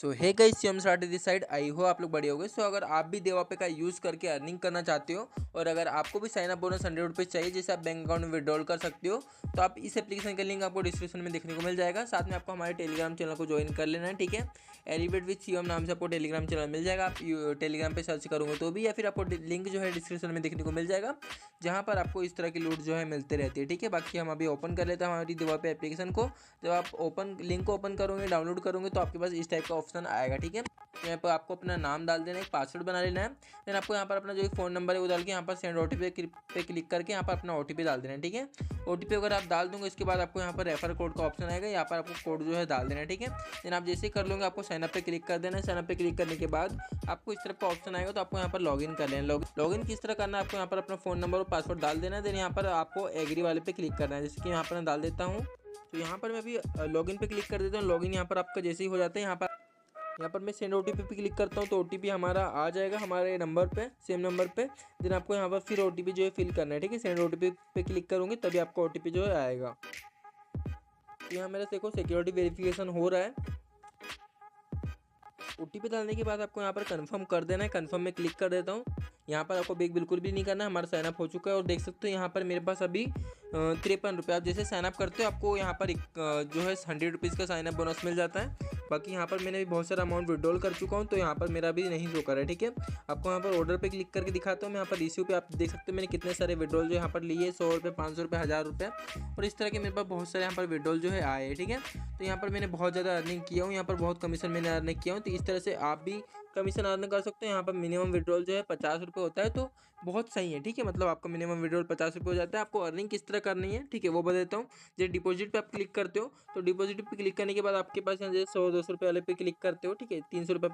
So hey guys, see I'm started this side. I हो आप लोग बढ़िया हो गए। सो अगर आप भी देवापे का यूज़ करके अर्निंग करना चाहते हो और अगर आपको भी साइन अप बोनस 100 रुपीज़ चाहिए जिसे आप बैंक अकाउंट में विड्रॉल कर सकते हो, तो आप इस एप्लीकेशन का लिंक आपको डिस्क्रिप्शन में देखने को मिल जाएगा। साथ में आपको हमारे टेलीग्राम चैनल को ज्वाइन कर लेना है, ठीक है। एलिवेट विद सी एम नाम से आपको टेलीग्राम चैनल मिल जाएगा। आप टेलीग्राम पे सर्च करोगे तो भी, या फिर आपको लिंक जो है डिस्क्रिप्शन में देखने को मिल जाएगा, जहाँ पर आपको इस तरह की लूट जो है मिलते रहती है, ठीक है। बाकी हम अभी ओपन कर लेते हैं हमारी देवापे एप्लीकेशन को। जब आप लिंक को ओपन करोगे, डाउनलोड करोगे, तो आपके पास इस टाइप का ऑप्शन आएगा, ठीक है। तो यहाँ पर आपको अपना नाम डाल देना है, एक पासवर्ड बना लेना है। देन आपको यहाँ पर अपना जो फ़ोन नंबर है वो डाल के यहाँ पर सेंड ओटीपी पे क्लिक करके यहाँ पर अपना ओटीपी डाल देना है, ठीक है। ओटीपी अगर आप डाल दोगे, इसके बाद आपको यहाँ पर रेफर कोड का ऑप्शन आएगा, यहाँ पर आपको कोड जो है डाल देना है, ठीक है। देन आप जैसे ही कर लोगे, आपको साइनअप पे क्लिक कर देना है। साइनअप पे क्लिक करने के बाद आपको इस तरह का ऑप्शन आएगा, तो आपको यहाँ पर लॉगिन कर लेना है। लॉगिन किस तरह करना है, आपको यहाँ पर अपना फ़ोन नंबर और पासवर्ड डाल देना है। देन यहाँ पर आपको एग्री वाले पे क्लिक करना है, जैसे कि यहाँ पर मैं डाल देता हूँ। तो यहाँ पर मैं अभी लॉगिन पे क्लिक कर देता हूँ। लॉगिन यहाँ पर आपका जैसे ही हो जाता है, यहाँ पर मैं सेंड ओटीपी पे क्लिक करता हूँ, तो ओटीपी हमारा आ जाएगा हमारे नंबर पे, सेम नंबर पे। देन आपको यहाँ पर फिर ओटीपी जो है फिल करना है, ठीक है। सेंड ओटीपी पे क्लिक करूँगी तभी आपको ओटीपी जो है आएगा। तो यहाँ मेरा देखो सिक्योरिटी वेरिफिकेशन हो रहा है। ओटीपी डालने के बाद आपको यहाँ पर कंफर्म कर देना है। कंफर्म में क्लिक कर देता हूँ। यहाँ पर आपको बेग बिल्कुल भी नहीं करना है, हमारा साइनअप हो चुका है। और देख सकते हो यहाँ पर मेरे पास अभी 53 रुपये। आप जैसे साइनअप करते हो आपको यहाँ पर जो है 100 रुपीज़ का साइनअप बोनस मिल जाता है। बाकी यहाँ पर मैंने भी बहुत सारा अमाउंट विड्रॉल कर चुका हूँ, तो यहाँ पर मेरा भी नहीं शो कर रहा है, ठीक है। आपको यहाँ पर ऑर्डर पे क्लिक करके दिखाता हूँ। मैं यहाँ पर रिसीव पे आप देख सकते हो मैंने कितने सारे विड्रॉल जो यहाँ पर लिए, 100 रुपये, 500 रुपये, 1000 रुपये, और इस तरह के मेरे पास बहुत सारे यहाँ पर विड्रॉल जो है आए हैं, ठीक है। तो यहाँ पर मैंने बहुत ज़्यादा अर्निंग किया हूँ, यहाँ पर बहुत कमीशन मैंने अर्निंग किया हूँ। तो इस तरह से आप भी कमीशन अर्न कर सकते हो। यहाँ पर मिनिमम विड्रॉल जो है 50 रुपये होता है, तो बहुत सही है, ठीक है। मतलब आपका मिनिमम विड्रॉल 50 रुपये हो जाता है। आपको अर्निंग किस तरह करनी है, ठीक है, वो बता देता हूँ। जैसे डिपॉजिट पे आप क्लिक करते हो, तो डिपॉजिट पे क्लिक करने के बाद आपके पास यहाँ जैसे 100-200 रुपये वाले पे क्लिक करते हो, ठीक है, 300 रुपये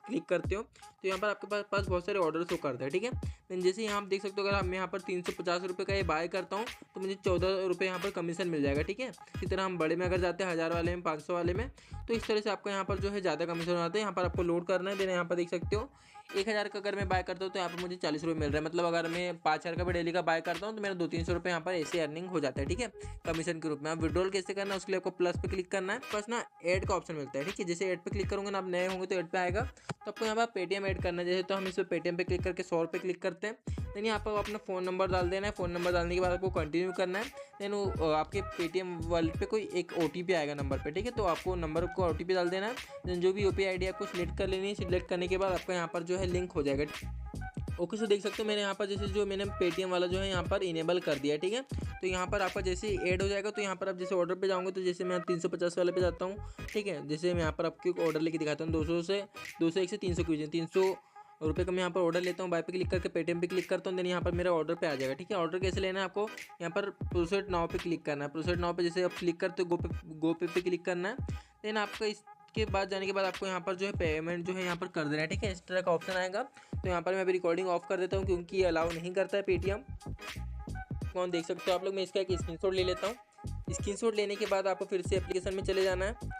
क्लिक करते हो, तो यहाँ पर आपके पास बहुत सारे ऑर्डर शो करता है, ठीक है। देन जैसे यहाँ आप देख सकते हो, अगर मैं यहाँ पर 350 रुपये का ये बाय करता हूँ, तो मुझे 14 रुपये यहाँ पर कमीशन मिल जाएगा, ठीक है। इसी तरह हम बड़े में अगर जाते हैं 1000 वाले में, 500 वाले में, तो इस तरह से आपको यहाँ पर जो है ज़्यादा कमीशन आता है। यहाँ पर आपको लोड करना है। देन यहाँ पर देख सकते हो 1000 का अगर मैं बाय करता हूँ, तो यहाँ पर मुझे 40 रुपये मिल रहा है। मतलब अगर मैं 5000 का भी डेली का बाय करता हूँ, तो मेरा 200-300 रुपये यहाँ पर ऐसे अर्निंग हो जाता है, ठीक है, कमीशन के रूप में। आप विड्रॉल कैसे करना है, उसके लिए आपको प्लस पे क्लिक करना है। बस ना ऐड का ऑप्शन मिलता है, ठीक है। जैसे ऐड पे क्लिक करोगे ना, आप नए होंगे तो ऐड पे आएगा, तो आपको यहाँ पर पेटीएम ऐड करना है। जैसे तो हम इस पर पेटीएम पे क्लिक करके 100 रुपये क्लिक करते हैं। देन यहाँ पर अपना फ़ोन नंबर डाल देना है। फ़ोन नंबर डालने के बाद आपको कंटिन्यू करना है। देन आपके पेटीएम वॉलेट पे कोई एक ओटीपी आएगा नंबर पे, ठीक है, तो आपको नंबर को ओटीपी डाल देना है। देन जो भी यूपीआई आईडी आपको सिलेक्ट कर लेनी है। सिलेक्ट करने के बाद आपका यहाँ पर जो है लिंक हो जाएगा। ओके, सो देख सकते हो मैंने यहाँ पर जैसे जो मैंने पेटीएम वाला जो है यहाँ पर इनेबल कर दिया है, ठीक है। तो यहाँ पर आपका जैसे ही ऐड हो जाएगा, तो यहाँ पर आप जैसे ऑर्डर पे जाओगे, तो जैसे मैं 350 वाले पे जाता हूँ, ठीक है। जैसे मैं यहाँ पर आपको ऑर्डर लेके दिखाता हूँ, 201 से 300 की, 300 रुपये का मैं यहाँ पर ऑर्डर लेता हूँ। बाय पे क्लिक करके पेटीएम पे क्लिक करता हूँ। देन यहाँ पर मेरा ऑर्डर पे आ जाएगा, ठीक है। ऑर्डर कैसे लेना है, आपको यहाँ पर प्रोसीड नाउ पे क्लिक करना है। प्रोसीड नाउ पे जैसे आप क्लिक करते हो, गो पे क्लिक करना है। देन आपका इसके बाद जाने के बाद आपको यहाँ पर जो है पेमेंट जो है यहाँ पर कर देना है, ठीक है। इस तरह का ऑप्शन आएगा। तो यहाँ पर मैं अभी रिकॉर्डिंग ऑफ कर देता हूँ, क्योंकि ये अलाउ नहीं करता है पेटीएम। कौन देख सकते हो आप लोग, मैं इसका एक स्क्रीनशॉट ले लेता हूँ। स्क्रीनशॉट लेने के बाद आपको फिर से एप्लीकेशन में चले जाना है।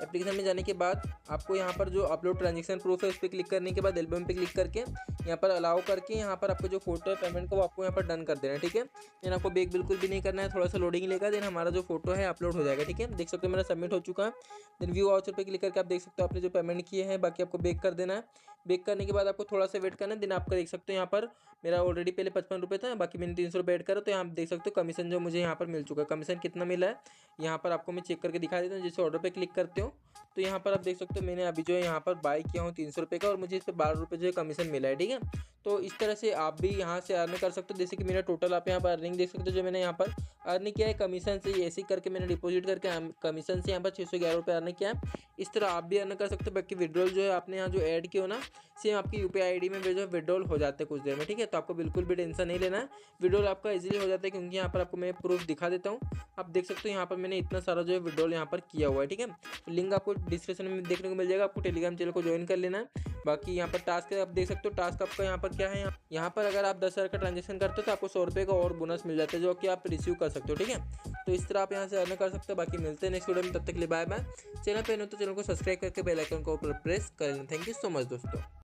एप्लीकेशन में जाने के बाद आपको यहाँ पर जो अपलोड ट्रांजेक्शन प्रूफ है उस पर क्लिक करने के बाद एल्बम पे क्लिक करके यहाँ पर अलाउ करके यहाँ पर आपको जो फोटो है पेमेंट का वो आपको यहाँ पर डन कर देना है, ठीक है। देन आपको बेक बिल्कुल भी नहीं करना है, थोड़ा सा लोडिंग लेगा। देन हमारा जो फोटो है अपलोड हो जाएगा, ठीक है। देख सकते हो मेरा सबमिट हो चुका है। देन व्यू वाउचर पे क्लिक करके आप देख सकते हो आपने जो पेमेंट किए हैं। बाकी आपको बेक कर देना है। बेक करने के बाद आपको थोड़ा सा वेट करना है। देन आपका देख सकते हो यहाँ पर मेरा ऑलरेडी पहले 55 रुपये था, बाकी मैंने 300 रुपये ऐड करा, तो यहाँ आप देख सकते हो कमीशन जो मुझे यहाँ पर मिल चुका है। कमीशन कितना मिला है यहाँ पर आपको मैं चेक करके दिखा देता हूँ। जैसे ऑर्डर पे क्लिक करते हो, तो यहाँ पर आप देख सकते हो मैंने अभी जो है यहाँ पर बाय किया हूँ 300 रुपये का, और मुझे इस पर 12 रुपये जो है कमीशन मिला है, ठीक है। तो इस तरह से आप भी यहाँ से अर्न कर सकते हो। जैसे कि मेरा टोटल आप यहाँ पर अर्निंग देख सकते हो, जो मैंने यहाँ पर अर्न किया है कमीशन से, ऐसे करके मैंने डिपॉजिट करके कमीशन से यहाँ पर 611 रुपये अर्न किया है। इस तरह आप भी अर्न कर सकते हो। बाकी विड्रॉल जो है आपने यहाँ जो ऐड किया हो ना, सेम आपकी यूपीआई आईडी में जो है विड्रॉल हो जाते हैं कुछ देर में, ठीक है। तो आपको बिल्कुल भी टेंशन नहीं लेना है, विड्रॉल आपका इजीली हो जाता है, क्योंकि यहाँ पर आपको मैं प्रूफ दिखा देता हूँ। आप देख सकते हो यहाँ पर मैंने इतना सारा जो है विड्रॉल यहाँ पर किया हुआ है, ठीक है। तो लिंक आपको डिस्क्रिप्शन में देखने को मिल जाएगा। आपको टेलीग्राम चैनल को ज्वाइन कर लेना है। बाकी यहाँ पर टास्क आप देख सकते हो, टास्क आपका यहाँ पर क्या है, यहाँ पर अगर आप 10,000 का ट्रांजेक्शन करते हो तो आपको 100 रुपये का और बोनस मिल जाता है, जो कि आप रिसीव कर सकते हो, ठीक है। तो इस तरह आप यहाँ से अर्न कर सकते हो। बाकी मिलते हैं नेक्स्ट वीडियो में, तब तक के लिए बाय बाय। चैनल पे नहीं तो चैनल को सब्सक्राइब करके बेल आइकन को ऊपर प्रेस कर लेना। थैंक यू सो मच दोस्तों।